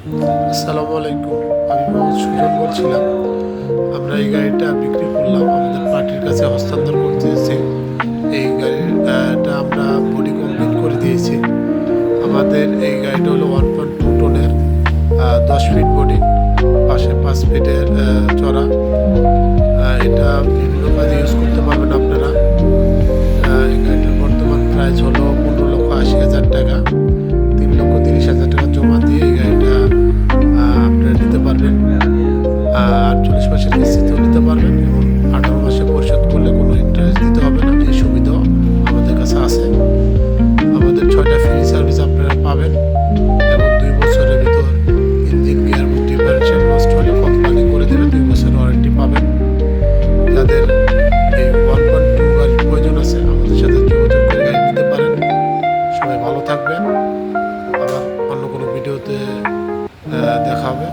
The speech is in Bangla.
আসসালামু আলাইকুম। আমি মোহাম্মদ সুজন বলছিলাম। আমরা এই গাড়িটা বিক্রি করলাম, আমাদের পার্টির কাছে হস্তান্তর করতেছি। এই গাড়িটা আমরা বডি কমপ্লিট করে দিয়েছি। আমাদের এই গাড়িটা হলো 1.2 টনের, 10 ফিট বডি, পাশে 5 ফিটের চড়া। এটা বিভিন্ন কাজে ইউজ করতে পারবেন আপনারা। এই গাড়িটার বর্তমান প্রাইস হলো 15,80,000 টাকা। 3,30,000 টাকা জমা দিয়ে এই গাড়িটা আপনারা নিতে পারবেন। 48 মাসের কিস্তিতেও নিতে পারবেন এবং 18 মাসে পরিশোধ করলে কোনো ইন্টারেস্ট দিতে হবে না। এই সুবিধাও আমাদের কাছে আছে। আমাদের 6টা ফ্রি সার্ভিস আপনারা পাবেন এবং 2 বছরের ভিতর ইঞ্জিন গিয়ার এবং ডিফারেন্সিয়াল নষ্ট হলে কোম্পানি করে দেবে। 2 বছরের ওয়ারেন্টি পাবেন। যাদের এই 1.2 গাড়ির প্রয়োজন আছে আমাদের সাথে যোগাযোগ করে গাড়ি নিতে পারেন। সবাই ভালো থাকবেন। আবার অন্য কোনো ভিডিওতে দেখা হবে।